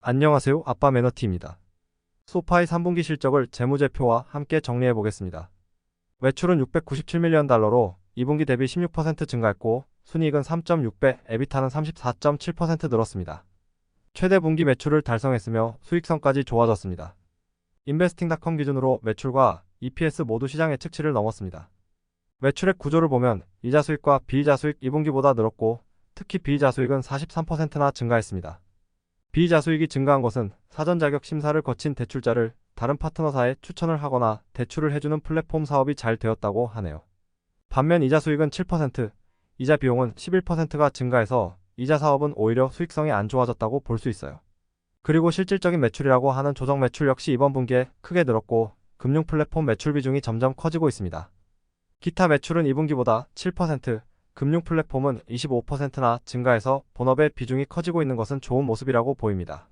안녕하세요. 아빠 매너티입니다. 소파의 3분기 실적을 재무제표와 함께 정리해 보겠습니다. 매출은 697밀리언 달러로 2분기 대비 16% 증가했고 순이익은 3.6배, 에비타는 34.7% 늘었습니다. 최대 분기 매출을 달성했으며 수익성까지 좋아졌습니다. 인베스팅닷컴 기준으로 매출과 EPS 모두 시장 예측치를 넘었습니다. 매출액 구조를 보면 이자 수익과 비이자 수익 2분기보다 늘었고 특히 비이자 수익은 43%나 증가했습니다. 비이자 수익이 증가한 것은 사전 자격 심사를 거친 대출자를 다른 파트너사에 추천을 하거나 대출을 해주는 플랫폼 사업이 잘 되었다고 하네요. 반면 이자 수익은 7%, 이자 비용은 11%가 증가해서 이자 사업은 오히려 수익성이 안 좋아졌다고 볼 수 있어요. 그리고 실질적인 매출이라고 하는 조정 매출 역시 이번 분기에 크게 늘었고 금융 플랫폼 매출 비중이 점점 커지고 있습니다. 기타 매출은 2분기보다 7%, 금융 플랫폼은 25%나 증가해서 본업의 비중이 커지고 있는 것은 좋은 모습이라고 보입니다.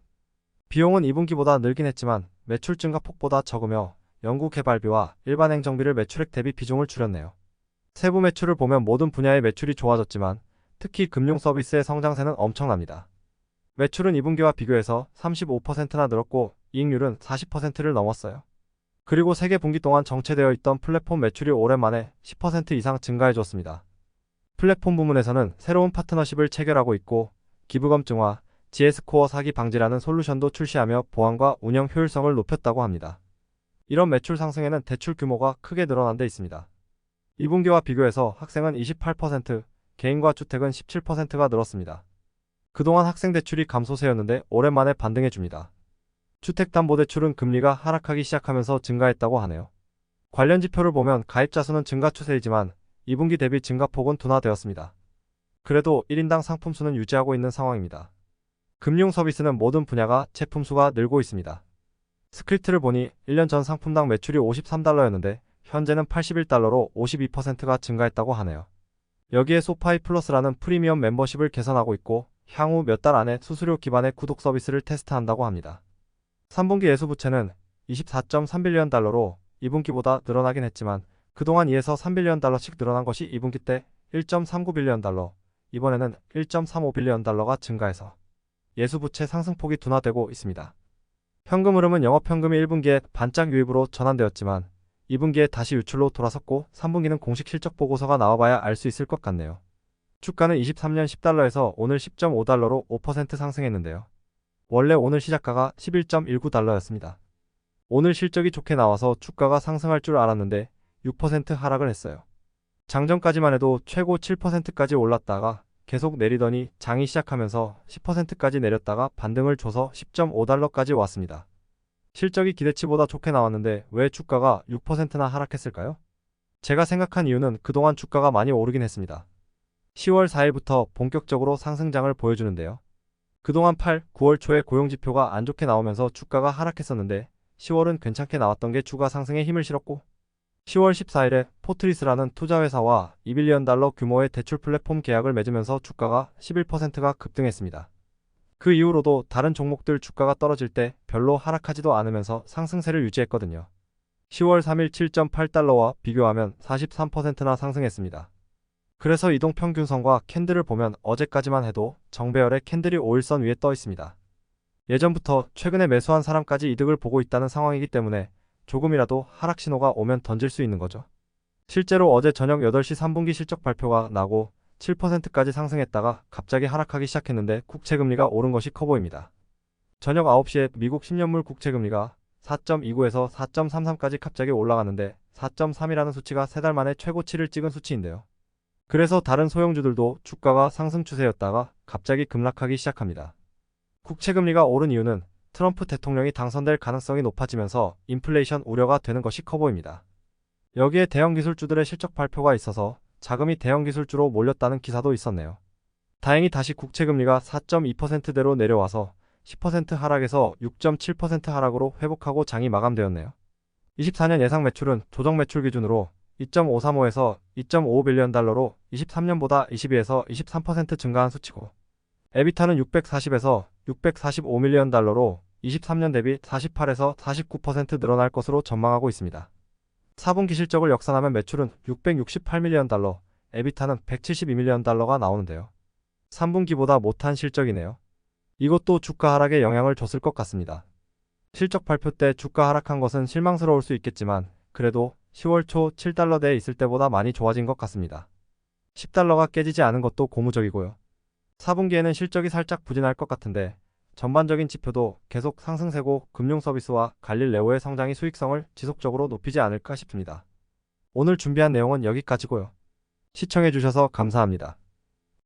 비용은 2분기보다 늘긴 했지만 매출 증가 폭보다 적으며 연구개발비와 일반 행정비를 매출액 대비 비중을 줄였네요. 세부 매출을 보면 모든 분야의 매출이 좋아졌지만 특히 금융 서비스의 성장세는 엄청납니다. 매출은 2분기와 비교해서 35%나 늘었고 이익률은 40%를 넘었어요. 그리고 세계 분기 동안 정체되어 있던 플랫폼 매출이 오랜만에 10% 이상 증가해줬습니다. 플랫폼 부문에서는 새로운 파트너십을 체결하고 있고 기부검증화, GS코어 사기 방지라는 솔루션도 출시하며 보안과 운영 효율성을 높였다고 합니다. 이런 매출 상승에는 대출 규모가 크게 늘어난 데 있습니다. 2분기와 비교해서 학생은 28%, 개인과 주택은 17%가 늘었습니다. 그동안 학생 대출이 감소세였는데 오랜만에 반등해줍니다. 주택담보대출은 금리가 하락하기 시작하면서 증가했다고 하네요. 관련 지표를 보면 가입자 수는 증가 추세이지만 2분기 대비 증가폭은 둔화되었습니다. 그래도 1인당 상품 수는 유지하고 있는 상황입니다. 금융 서비스는 모든 분야가 제품 수가 늘고 있습니다. 스크립트를 보니 1년 전 상품당 매출이 53달러였는데 현재는 81달러로 52%가 증가했다고 하네요. 여기에 소파이 플러스라는 프리미엄 멤버십을 개선하고 있고 향후 몇 달 안에 수수료 기반의 구독 서비스를 테스트한다고 합니다. 3분기 예수부채는 24.3빌리언 달러로 2분기보다 늘어나긴 했지만 그동안 2에서 3빌리언 달러씩 늘어난 것이 2분기 때 1.39빌리언 달러, 이번에는 1.35빌리언 달러가 증가해서 예수부채 상승폭이 둔화되고 있습니다. 현금 흐름은 영업현금이 1분기에 반짝 유입으로 전환되었지만 2분기에 다시 유출로 돌아섰고 3분기는 공식 실적 보고서가 나와봐야 알 수 있을 것 같네요. 주가는 23년 10달러에서 오늘 10.5달러로 5% 상승했는데요. 원래 오늘 시작가가 11.19달러였습니다. 오늘 실적이 좋게 나와서 주가가 상승할 줄 알았는데 6% 하락을 했어요. 장전까지만 해도 최고 7%까지 올랐다가 계속 내리더니 장이 시작하면서 10%까지 내렸다가 반등을 줘서 10.5달러까지 왔습니다. 실적이 기대치보다 좋게 나왔는데 왜 주가가 6%나 하락했을까요? 제가 생각한 이유는 그동안 주가가 많이 오르긴 했습니다. 10월 4일부터 본격적으로 상승장을 보여주는데요. 그동안 8, 9월 초에 고용지표가 안 좋게 나오면서 주가가 하락했었는데 10월은 괜찮게 나왔던 게 주가 상승에 힘을 실었고 10월 14일에 포트리스라는 투자회사와 2빌리언 달러 규모의 대출 플랫폼 계약을 맺으면서 주가가 11%가 급등했습니다. 그 이후로도 다른 종목들 주가가 떨어질 때 별로 하락하지도 않으면서 상승세를 유지했거든요. 10월 3일 7.8달러와 비교하면 43%나 상승했습니다. 그래서 이동평균선과 캔들을 보면 어제까지만 해도 정배열의 캔들이 5일선 위에 떠 있습니다. 예전부터 최근에 매수한 사람까지 이득을 보고 있다는 상황이기 때문에 조금이라도 하락 신호가 오면 던질 수 있는 거죠. 실제로 어제 저녁 8시 3분기 실적 발표가 나고 7%까지 상승했다가 갑자기 하락하기 시작했는데 국채금리가 오른 것이 커 보입니다. 저녁 9시에 미국 10년물 국채금리가 4.29에서 4.33까지 갑자기 올라갔는데 4.3이라는 수치가 3달 만에 최고치를 찍은 수치인데요. 그래서 다른 소형주들도 주가가 상승 추세였다가 갑자기 급락하기 시작합니다. 국채금리가 오른 이유는 트럼프 대통령이 당선될 가능성이 높아지면서 인플레이션 우려가 되는 것이 커 보입니다. 여기에 대형 기술주들의 실적 발표가 있어서 자금이 대형 기술주로 몰렸다는 기사도 있었네요. 다행히 다시 국채금리가 4.2%대로 내려와서 10% 하락에서 6.7% 하락으로 회복하고 장이 마감되었네요. 24년 예상 매출은 조정 매출 기준으로 2.535에서 2.55빌리언 달러로 23년보다 22에서 23% 증가한 수치고 에비타는 640에서 645밀리언 달러로 23년 대비 48에서 49% 늘어날 것으로 전망하고 있습니다. 4분기 실적을 역산하면 매출은 668밀리언 달러, 에비타는 172밀리언 달러가 나오는데요. 3분기보다 못한 실적이네요. 이것도 주가 하락에 영향을 줬을 것 같습니다. 실적 발표 때 주가 하락한 것은 실망스러울 수 있겠지만 그래도 10월 초 7달러대에 있을 때보다 많이 좋아진 것 같습니다. 10달러가 깨지지 않은 것도 고무적이고요. 4분기에는 실적이 살짝 부진할 것 같은데 전반적인 지표도 계속 상승세고 금융 서비스와 갈릴레오의 성장이 수익성을 지속적으로 높이지 않을까 싶습니다. 오늘 준비한 내용은 여기까지고요. 시청해주셔서 감사합니다.